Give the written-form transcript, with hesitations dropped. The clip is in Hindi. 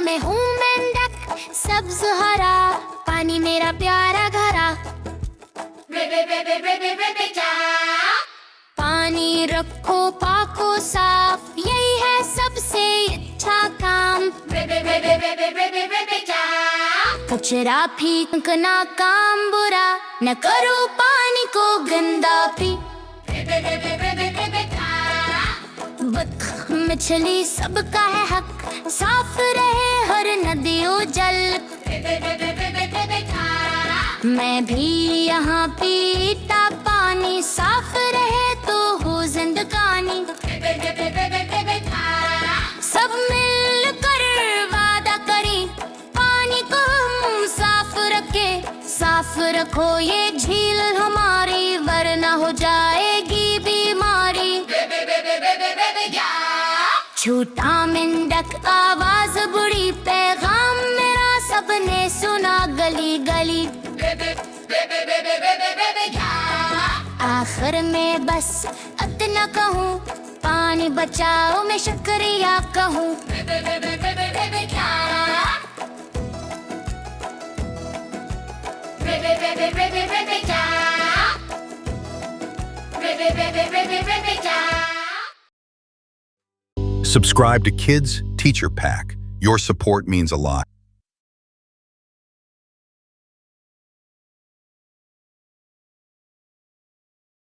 मैं हूँ मेंढक सब्ज हरा, पानी मेरा प्यारा घरा। पानी रखो पाको साफ, यही है सबसे अच्छा काम। कचरा फेंकना काम बुरा, न करो पानी को गंदा पी। बतख मछली सबका है हक, साफ रहे हर नदियों जल। मैं भी यहाँ पीता पानी, साफ रहे तो हो जिंदगानी। सब मिलकर वादा करें, पानी को हम साफ रखें। साफ रखो ये झील हमारी, वरना हो जाएगी बीमारी। छोटा मेंढक आवाज बुरी, पैगाम मेरा सबने सुना गली गली। आखिर में बस इतना कहूँ, पानी बचाओ मैं शुक्रिया कहूँ। Subscribe to Kids Teacher Pack. Your support means a lot.